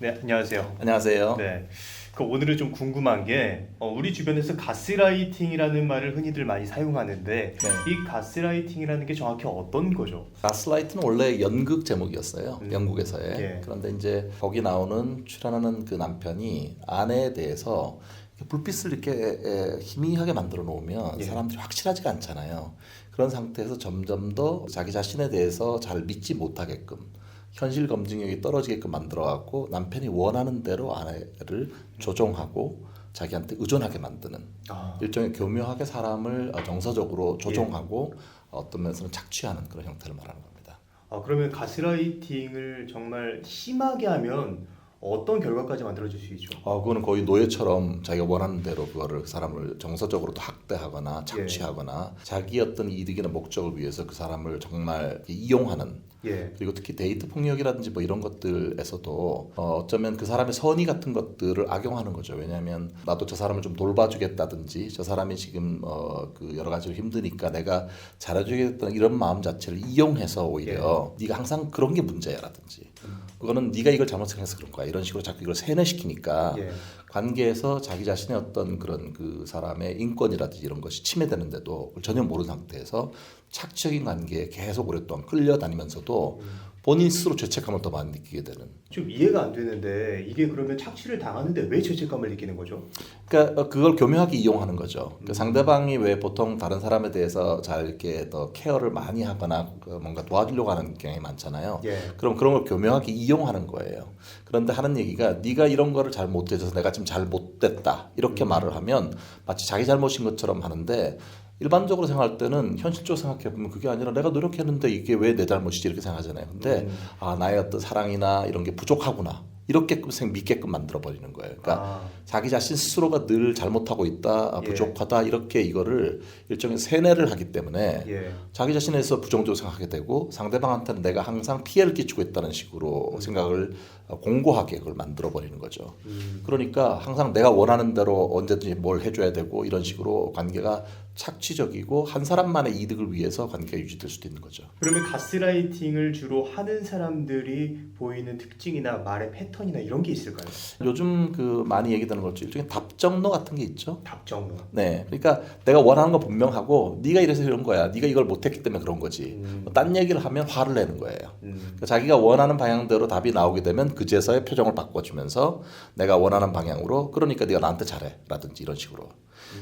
네, 안녕하세요. 안녕하세요. 네. 오늘은 좀 궁금한 게, 우리 주변에서 가스라이팅이라는 말을 흔히들 많이 사용하는데, 네. 이 가스라이팅이라는 게 정확히 어떤 거죠? 가스라이트는 원래 연극 제목이었어요. 영국에서의. 예. 그런데 이제 거기 출연하는 그 남편이 아내에 대해서 이렇게 불빛을 이렇게 희미하게 만들어 놓으면 예. 사람들이 확실하지가 않잖아요. 그런 상태에서 점점 더 자기 자신에 대해서 잘 믿지 못하게끔 현실 검증력이 떨어지게끔 만들어 갖고 남편이 원하는 대로 아내를 조종하고 자기한테 의존하게 만드는 아, 일종의 교묘하게 사람을 정서적으로 조종하고 어떤 면에서는 착취하는 그런 형태를 말하는 겁니다. 그러면 가스라이팅을 정말 심하게 하면 어떤 결과까지 만들어질 수 있죠? 그거는 거의 노예처럼 자기가 원하는 대로 그거를 그 사람을 정서적으로 또 학대하거나 예. 착취하거나 자기 어떤 이득이나 목적을 위해서 그 사람을 정말 이용하는 예. 그리고 특히 데이트 폭력이라든지 뭐 이런 것들에서도 어쩌면 그 사람의 선의 같은 것들을 악용하는 거죠. 왜냐하면 나도 저 사람을 좀 돌봐주겠다든지 저 사람이 지금 그 여러 가지로 힘드니까 내가 잘해주겠다는 이런 마음 자체를 이용해서 오히려 네가 항상 그런 게 문제야라든지 그거는 네가 이걸 잘못 생각해서 그런 거야 이런 식으로 자꾸 이걸 세뇌시키니까 예. 관계에서 자기 자신의 어떤 그런 그 사람의 인권이라든지 이런 것이 침해되는데도 전혀 모르는 상태에서 착취적인 관계에 계속 오랫동안 끌려다니면서도 본인 스스로 죄책감을 더 많이 느끼게 되는. 좀 이해가 안 되는데, 이게 그러면 착취를 당하는데 왜 죄책감을 느끼는 거죠? 그러니까 그걸 교묘하게 이용하는 거죠. 그러니까 상대방이 왜 보통 다른 사람에 대해서 잘 이렇게 더 케어를 많이 하거나 뭔가 도와주려고 하는 경향이 많잖아요. 예. 그럼 그런 걸 교묘하게 이용하는 거예요. 그런데 하는 얘기가 네가 이런 거를 잘 못해줘서 내가 지금 잘 못됐다 이렇게 말을 하면 마치 자기 잘못인 것처럼 하는데 일반적으로 생각할 때는 현실적으로 생각해보면 그게 아니라 내가 노력했는데 이게 왜 내 잘못이지 이렇게 생각하잖아요. 근데 나의 어떤 사랑이나 이런 게 부족하구나 이렇게 믿게끔 만들어 버리는 거예요. 그러니까 자기 자신 스스로가 늘 잘못하고 있다, 예. 부족하다 이렇게 이거를 일종의 세뇌를 하기 때문에 예. 자기 자신에서 부정적으로 생각하게 되고 상대방한테는 내가 항상 피해를 끼치고 있다는 식으로 생각을 공고하게 그걸 만들어 버리는 거죠. 그러니까 항상 내가 원하는 대로 언제든지 뭘 해줘야 되고 이런 식으로 관계가 착취적이고 한 사람만의 이득을 위해서 관계가 유지될 수도 있는 거죠. 그러면 가스라이팅을 주로 하는 사람들이 보이는 특징이나 말의 패턴이나 이런 게 있을까요? 요즘 그 많이 얘기되는 거죠. 일종의 답정너 같은 게 있죠. 답정너. 네, 그러니까 내가 원하는 거 분명하고 네가 이래서 이런 거야. 네가 이걸 못했기 때문에 그런 거지. 딴 얘기를 하면 화를 내는 거예요. 그러니까 자기가 원하는 방향대로 답이 나오게 되면 그제서야 표정을 바꿔주면서 내가 원하는 방향으로 그러니까 네가 나한테 잘해라든지 이런 식으로.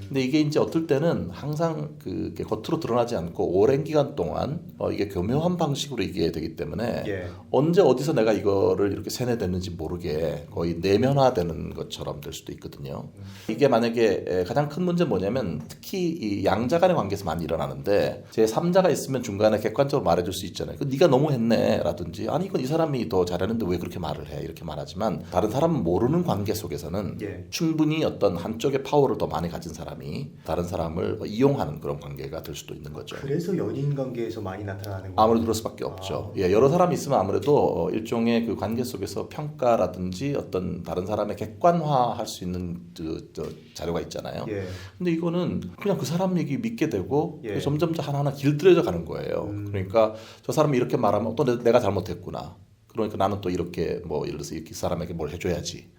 근데 이게 이제 어떨 때는 항상 그게 겉으로 드러나지 않고 오랜 기간 동안 이게 교묘한 방식으로 이게 되기 때문에 예. 언제 어디서 내가 이거를 이렇게 세뇌됐는지 모르게 거의 내면화되는 것처럼 될 수도 있거든요. 이게 만약에 가장 큰 문제는 뭐냐면 특히 이 양자 간의 관계에서 많이 일어나는데 제 3자가 있으면 중간에 객관적으로 말해줄 수 있잖아요. 네가 너무 했네 라든지 아니 이건 이 사람이 더 잘했는데 왜 그렇게 말을 해 이렇게 말하지만 다른 사람은 모르는 관계 속에서는 예. 충분히 어떤 한쪽의 파워를 더 많이 가진 사람이 다른 사람을 이용하는 그런 관계가 될 수도 있는 거죠. 그래서 연인 관계에서 많이 나타나는 거예요. 아무래도 그럴 수밖에 없죠. 여러 사람이 있으면 아무래도 일종의 그 관계 속에서 평가라든지 어떤 다른 사람의 객관화할 수 있는 저 자료가 있잖아요. 예. 근데 이거는 그냥 그 사람 얘기 믿게 되고 예. 점점 하나하나 길들여져 가는 거예요. 그러니까 저 사람이 이렇게 말하면 또 내가 잘못했구나. 그러니까 나는 또 이렇게 뭐 예를 들어서 이렇게 사람에게 뭘 해줘야지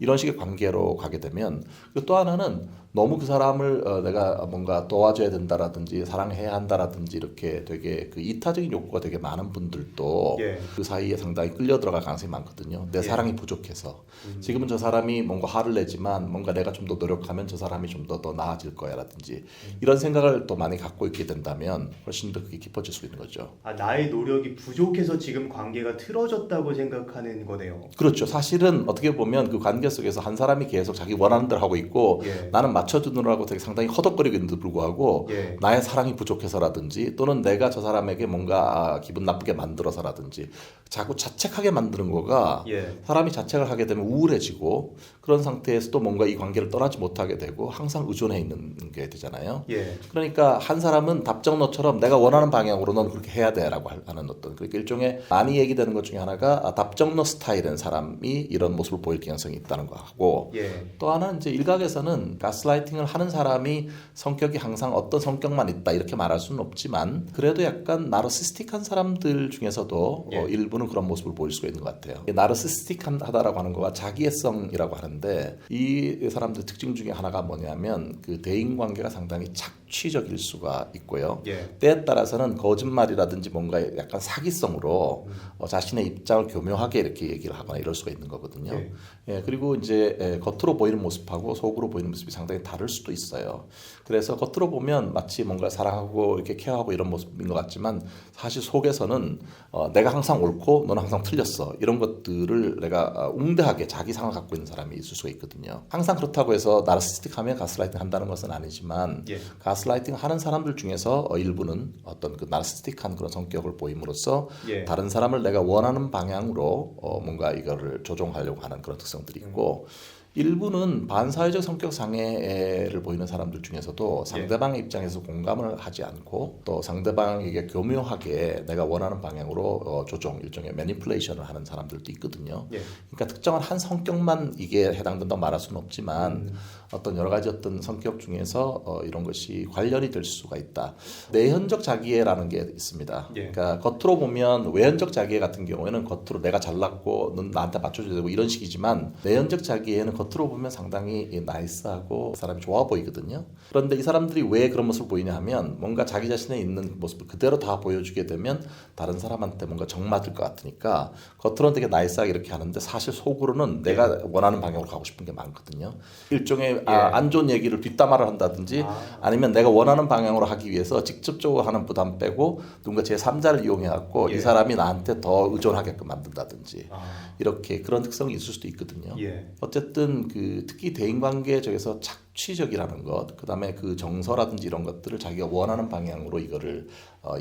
이런 식의 관계로 가게 되면 또 하나는 너무 그 사람을 내가 뭔가 도와줘야 된다라든지 사랑해야 한다라든지 이렇게 되게 그 이타적인 욕구가 되게 많은 분들도 예. 그 사이에 상당히 끌려 들어갈 가능성이 많거든요. 내 사랑이 부족해서 지금은 저 사람이 뭔가 화를 내지만 뭔가 내가 좀 더 노력하면 저 사람이 좀 더 나아질 거야라든지 이런 생각을 또 많이 갖고 있게 된다면 훨씬 더 그게 깊어질 수 있는 거죠. 나의 노력이 부족해서 지금 관계가 틀어졌다고 생각하는 거네요. 그렇죠. 사실은 어떻게 보면 그 관계 속에서 한 사람이 계속 자기 원하는 대로 하고 있고 예. 나는 맞춰주느라고 되게 상당히 허덕거리고 있는데도 불구하고 예. 나의 사랑이 부족해서라든지 또는 내가 저 사람에게 뭔가 기분 나쁘게 만들어서라든지 자꾸 자책하게 만드는 거가 예. 사람이 자책을 하게 되면 우울해지고 그런 상태에서도 뭔가 이 관계를 떠나지 못하게 되고 항상 의존해 있는 게 되잖아요. 예. 그러니까 한 사람은 답정너처럼 내가 원하는 방향으로 넌 그렇게 해야 돼라고 하는 어떤 그러니까 일종의 많이 얘기되는 것 중에 하나가 하나가 답정너 스타일인 사람이 이런 모습을 보일 가능성이 있다는 거하고 예. 또 하나는 이제 일각에서는 가스라이팅을 하는 사람이 성격이 항상 어떤 성격만 있다 이렇게 말할 수는 없지만 그래도 약간 나르시스틱한 사람들 중에서도 예. 일부는 그런 모습을 보일 수가 있는 것 같아요. 나르시스틱하다라고 하는 거가 자기애성이라고 하는데 이 사람들 특징 중에 하나가 뭐냐면 그 대인 관계가 상당히 착취적일 수가 있고요. 예. 때에 따라서는 거짓말이라든지 뭔가 약간 사기성으로 자신의 입장을 교묘하게 이렇게 얘기를 하거나 이럴 수가 있는 거거든요. 예. 예, 그리고 이제 겉으로 보이는 모습하고 속으로 보이는 모습이 상당히 다를 수도 있어요. 그래서 겉으로 보면 마치 뭔가 사랑하고 이렇게 케어하고 이런 모습인 것 같지만 사실 속에서는 내가 항상 옳고 너는 항상 틀렸어 이런 것들을 내가 웅대하게 자기 상을 갖고 있는 사람이 있을 수가 있거든요. 항상 그렇다고 해서 나르시스틱하면 가스라이팅 한다는 것은 아니지만 예. 가스라이팅 하는 사람들 중에서 일부는 어떤 그 나르시스틱한 그런 성격을 보임으로써 예. 다른 사람을 내가 원하는 방향으로 뭔가 이거를 조종하려고 하는 그런 특성들이 있고 일부는 반사회적 성격 장애를 보이는 사람들 중에서도 상대방의 입장에서 공감을 하지 않고 또 상대방에게 교묘하게 내가 원하는 방향으로 조종 일종의 매니플레이션을 하는 사람들도 있거든요. 예. 그러니까 특정한 한 성격만 이게 해당된다고 말할 수는 없지만 어떤 여러 가지 어떤 성격 중에서 이런 것이 관련이 될 수가 있다. 내현적 자기애라는 게 있습니다. 예. 그러니까 겉으로 보면 외현적 자기애 같은 경우에는 겉으로 내가 잘났고 넌 나한테 맞춰줘야 되고 이런 식이지만 내현적 자기애는 겉으로 보면 상당히 나이스하고 사람이 좋아 보이거든요. 그런데 이 사람들이 왜 그런 모습을 보이냐 하면 뭔가 자기 자신에 있는 모습을 그대로 다 보여주게 되면 다른 사람한테 뭔가 정맞을 것 같으니까 겉으로는 되게 나이스하게 이렇게 하는데 사실 속으로는 내가 원하는 방향으로 가고 싶은 게 많거든요. 일종의 안 좋은 얘기를 뒷담화를 한다든지 아니면 내가 원하는 방향으로 하기 위해서 직접적으로 하는 부담 빼고 누군가 제3자를 이용해갖고 이 사람이 나한테 더 의존하게끔 만든다든지 이렇게 그런 특성이 있을 수도 있거든요. 예. 어쨌든 그 특히 대인관계 쪽에서 착취적이라는 것, 그 다음에 그 정서라든지 이런 것들을 자기가 원하는 방향으로 이거를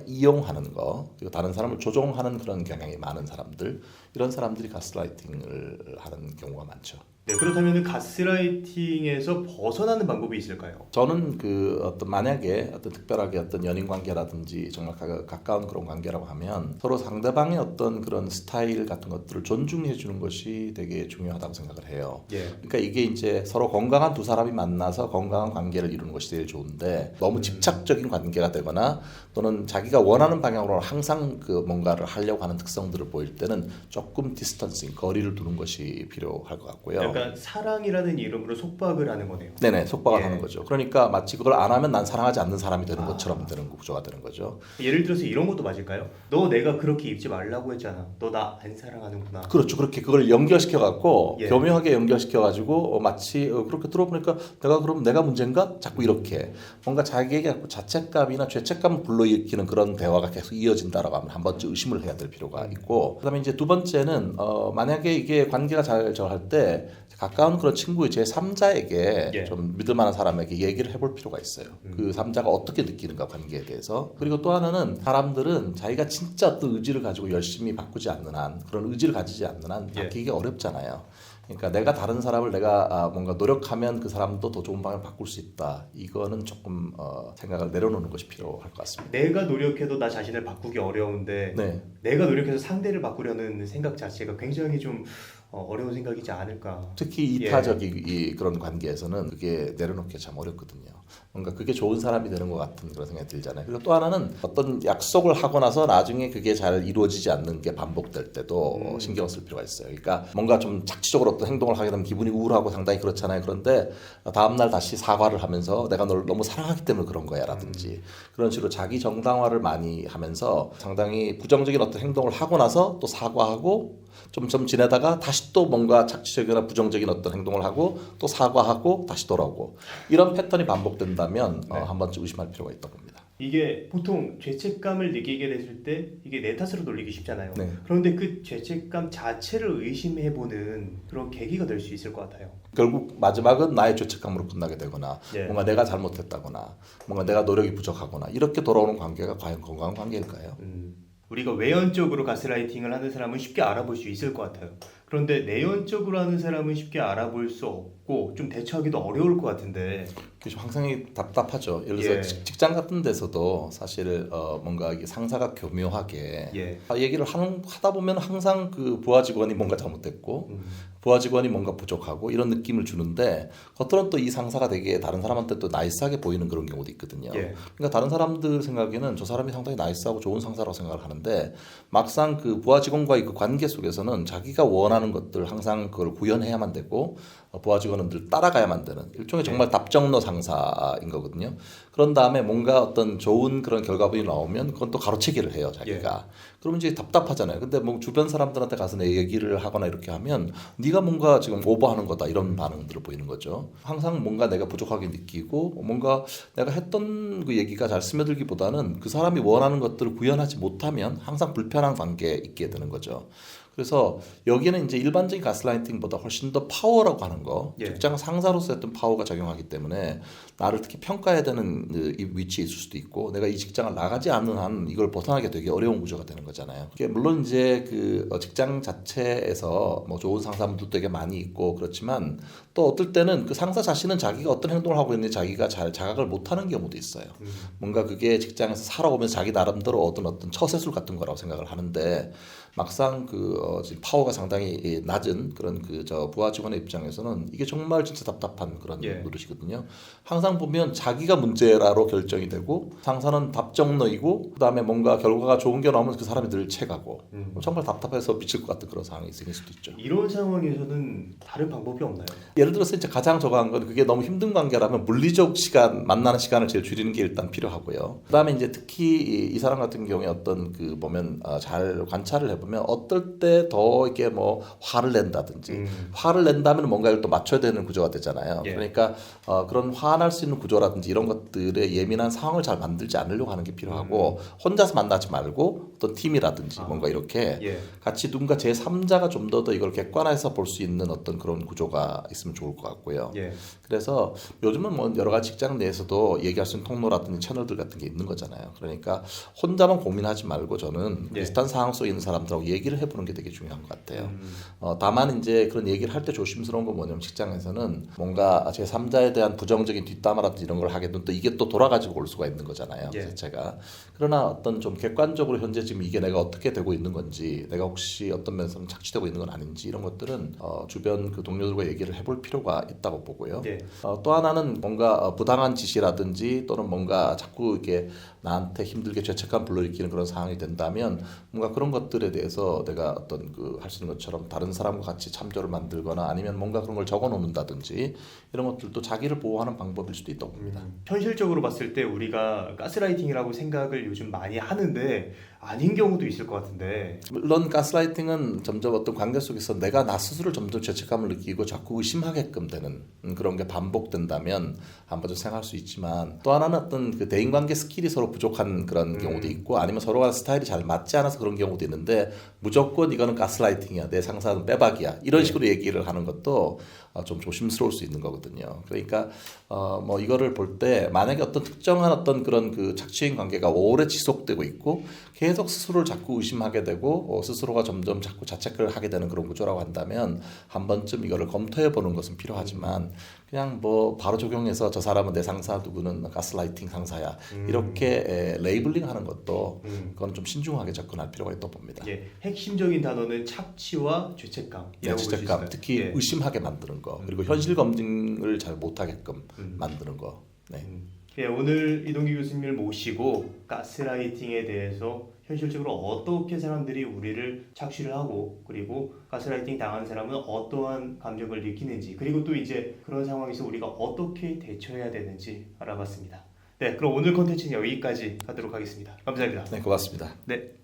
이용하는 거, 그리고 다른 사람을 조종하는 그런 경향이 많은 사람들, 이런 사람들이 가스라이팅을 하는 경우가 많죠. 네, 그렇다면 가스라이팅에서 벗어나는 방법이 있을까요? 저는 그 어떤 만약에 어떤 특별하게 어떤 연인 관계라든지 정말 가까운 그런 관계라고 하면 서로 상대방의 어떤 그런 스타일 같은 것들을 존중해 주는 것이 되게 중요하다고 생각을 해요. 예. 그러니까 이게 이제 서로 건강한 두 사람이 만나서 건강한 관계를 이루는 것이 제일 좋은데 너무 집착적인 관계가 되거나 또는 자기가 원하는 방향으로 항상 그 뭔가를 하려고 하는 특성들을 보일 때는 조금 디스턴싱, 거리를 두는 것이 필요할 것 같고요. 약간 사랑이라는 이름으로 속박을 하는 거네요. 네네, 속박을 예. 하는 거죠. 그러니까 마치 그걸 안 하면 난 사랑하지 않는 사람이 되는 것처럼 되는 구조가 되는 거죠. 예를 들어서 이런 것도 맞을까요? 너 내가 그렇게 입지 말라고 했잖아. 너 나 안 사랑하는구나. 그렇죠. 그렇게 그걸 연결시켜 갖고 예. 교묘하게 연결시켜 가지고 마치 그렇게 들어보니까 내가 문제인가? 자꾸 이렇게 뭔가 자기에게 자꾸 자책감이나 죄책감을 불러일으키는 그런 대화가 계속 이어진다라고 하면 한 번쯤 의심을 해야 될 필요가 있고 그다음에 이제 두 번째는 만약에 이게 관계가 잘 저할 때 가까운 그런 친구의 제3자에게 예. 좀 믿을 만한 사람에게 얘기를 해볼 필요가 있어요. 그 3자가 어떻게 느끼는가 관계에 대해서. 그리고 또 하나는 사람들은 자기가 진짜 어떤 의지를 가지고 열심히 바꾸지 않는 한 그런 의지를 가지지 않는 한 예. 바뀌기가 어렵잖아요. 그러니까 내가 다른 사람을 내가 뭔가 노력하면 그 사람도 더 좋은 방향을 바꿀 수 있다. 이거는 조금 생각을 내려놓는 것이 필요할 것 같습니다. 내가 노력해도 나 자신을 바꾸기 어려운데 네. 내가 노력해서 상대를 바꾸려는 생각 자체가 굉장히 좀 어려운 생각이지 않을까. 특히 이타적인 그런 관계에서는 그게 내려놓기 참 어렵거든요. 뭔가 그게 좋은 사람이 되는 것 같은 그런 생각이 들잖아요. 그리고 또 하나는 어떤 약속을 하고 나서 나중에 그게 잘 이루어지지 않는 게 반복될 때도 신경 쓸 필요가 있어요. 그러니까 뭔가 좀 착취적으로 어떤 행동을 하게 되면 기분이 우울하고 상당히 그렇잖아요. 그런데 다음날 다시 사과를 하면서 내가 널 너무 사랑하기 때문에 그런 거야 라든지 그런 식으로 자기 정당화를 많이 하면서 상당히 부정적인 어떤 행동을 하고 나서 또 사과하고 좀 지내다가 다시 또 뭔가 착취적이나 부정적인 어떤 행동을 하고 또 사과하고 다시 돌아오고 이런 패턴이 반복된다면 한 번쯤 의심할 필요가 있다고 봅니다. 이게 보통 죄책감을 느끼게 됐을 때 이게 내 탓으로 돌리기 쉽잖아요. 네. 그런데 그 죄책감 자체를 의심해보는 그런 계기가 될 수 있을 것 같아요. 결국 마지막은 나의 죄책감으로 끝나게 되거나 예. 뭔가 내가 잘못했다거나 뭔가 내가 노력이 부족하거나 이렇게 돌아오는 관계가 과연 건강한 관계일까요? 우리가 외연적으로 가스라이팅을 하는 사람은 쉽게 알아볼 수 있을 것 같아요. 그런데 내연적으로 하는 사람은 쉽게 알아볼 수 없고 좀 대처하기도 어려울 것 같은데. 그게 상당히 답답하죠. 예를 예. 들어서 직장 같은 데서도 사실 뭔가 이게 상사가 교묘하게 예. 얘기를 하다 보면 항상 그 부하 직원이 뭔가 잘못됐고 음. 부하 직원이 뭔가 부족하고 이런 느낌을 주는데 겉으로는 또 이 상사가 되게 다른 사람한테 또 나이스하게 보이는 그런 경우도 있거든요. 예. 그러니까 다른 사람들 생각에는 저 사람이 상당히 나이스하고 좋은 상사라고 생각을 하는데 막상 그 부하 직원과의 그 관계 속에서는 자기가 원하는 것들 항상 그걸 구현해야만 되고 부하 직원들 따라가야만 되는 일종의 정말 답정너 상사인 거거든요. 그런 다음에 뭔가 어떤 좋은 그런 결과물이 나오면 그건 또 가로채기를 해요, 자기가. 그러면 이제 답답하잖아요. 근데 뭐 주변 사람들한테 가서 내 얘기를 하거나 이렇게 하면 네가 뭔가 지금 오버하는 거다 이런 반응들을 보이는 거죠. 항상 뭔가 내가 부족하게 느끼고 뭔가 내가 했던 그 얘기가 잘 스며들기보다는 그 사람이 원하는 것들을 구현하지 못하면 항상 불편한 관계에 있게 되는 거죠. 그래서 여기는 이제 일반적인 가스라이팅보다 훨씬 더 파워라고 하는 거, 예. 직장 상사로서 어떤 파워가 작용하기 때문에 나를 특히 평가해야 되는 이 위치에 있을 수도 있고, 내가 이 직장을 나가지 않는 한 이걸 벗어나기 되게 어려운 구조가 되는 거잖아요. 이게 물론 이제 그 직장 자체에서 뭐 좋은 상사분들도 되게 많이 있고 그렇지만 또 어떨 때는 그 상사 자신은 자기가 어떤 행동을 하고 있는지 자기가 잘 자각을 못하는 경우도 있어요. 뭔가 그게 직장에서 살아오면서 자기 나름대로 얻은 어떤 처세술 같은 거라고 생각을 하는데 막상 지금 파워가 상당히 낮은 그런 저 부하 직원의 입장에서는 이게 정말 진짜 답답한 그런 예. 노릇이거든요. 항상 보면 자기가 문제라로 결정이 되고 상사는 답정너이고 그다음에 뭔가 결과가 좋은 게 나오면 그 사람이 늘 채가고 정말 답답해서 미칠 것 같은 그런 상황이 생길 수도 있죠. 이런 상황에서는 다른 방법이 없나요? 예를 들어서 이제 가장 저거한 건 그게 너무 힘든 관계라면 물리적 시간 만나는 시간을 제일 줄이는 게 일단 필요하고요. 그다음에 이제 특히 이 사람 같은 경우에 어떤 그 보면 잘 관찰을 해보면 어떨 때 더 이렇게 뭐 화를 낸다든지 화를 낸다면 뭔가 이걸 또 맞춰야 되는 구조가 되잖아요. 예. 그러니까 그런 화날 수 있는 구조라든지 이런 것들에 예민한 상황을 잘 만들지 않으려고 하는 게 필요하고 혼자서 만나지 말고 어떤 팀이라든지 뭔가 이렇게 예. 같이 누군가 제3자가 좀 더 이걸 객관화해서 볼 수 있는 어떤 그런 구조가 있으면 좋을 것 같고요. 예. 그래서 요즘은 뭐 여러 가지 직장 내에서도 얘기할 수 있는 통로라든지 채널들 같은 게 있는 거잖아요. 그러니까 혼자만 고민하지 말고 저는 예. 비슷한 상황 속에 있는 사람들하고 얘기를 해보는 게 되게 중요한 것 같아요. 다만 이제 그런 얘기를 할 때 조심스러운 건 뭐냐면 직장에서는 뭔가 제3자에 대한 부정적인 뒷담화라든지 이런 걸 하게 되면 또 이게 또 돌아가지고 올 수가 있는 거잖아요. 예. 자체가. 그러나 어떤 좀 객관적으로 현재 지금 이게 내가 어떻게 되고 있는 건지 내가 혹시 어떤 면에서는 착취되고 있는 건 아닌지 이런 것들은 주변 그 동료들과 얘기를 해볼 필요가 있다고 보고요. 예. 또 하나는 뭔가 부당한 지시라든지 또는 뭔가 자꾸 이렇게 나한테 힘들게 죄책감 불러일으키는 그런 상황이 된다면 뭔가 그런 것들에 대해서 내가 어떤 그 할 수 있는 것처럼 다른 사람과 같이 참조를 만들거나 아니면 뭔가 그런 걸 적어 놓는다든지 이런 것들도 자기를 보호하는 방법일 수도 있다고 봅니다. 현실적으로 봤을 때 우리가 가스라이팅이라고 생각을 요즘 많이 하는데 아닌 경우도 있을 것 같은데. 물론 가스라이팅은 점점 어떤 관계 속에서 내가 나 스스로 점점 죄책감을 느끼고 자꾸 의심하게끔 되는 그런 게 반복된다면 한번 좀 생각할 수 있지만 또 하나는 어떤 그 대인관계 스킬이 서로 부족한 그런 경우도 있고 아니면 서로가 스타일이 잘 맞지 않아서 그런 경우도 있는데 무조건 이거는 가스라이팅이야 내 상사는 빼박이야 이런 식으로 얘기를 하는 것도 좀 조심스러울 수 있는 거거든요. 그러니까 뭐 이거를 볼 때 만약에 어떤 특정한 어떤 그런 그 착취행 관계가 오래 지속되고 있고 계속 스스로를 자꾸 의심하게 되고 스스로가 점점 자꾸 자책을 하게 되는 그런 구조라고 한다면 한 번쯤 이거를 검토해 보는 것은 필요하지만 그냥 뭐 바로 적용해서 저 사람은 내 상사 누구는 가스라이팅 상사야 이렇게 레이블링하는 것도 그건 좀 신중하게 접근할 필요가 있다고 봅니다. 예. 핵심적인 단어는 착취와 죄책감이라고 볼 수 죄책감, 있어요. 특히 예. 의심하게 만드는 거 그리고 현실 검증을 잘 못하게끔 만드는 거. 네. 예, 오늘 이동기 교수님을 모시고 가스라이팅에 대해서 현실적으로 어떻게 사람들이 우리를 착취를 하고 그리고 가스라이팅 당한 사람은 어떠한 감정을 느끼는지 그리고 또 이제 그런 상황에서 우리가 어떻게 대처해야 되는지 알아봤습니다. 네, 그럼 오늘 컨텐츠는 여기까지 하도록 하겠습니다. 감사합니다. 네, 고맙습니다. 네.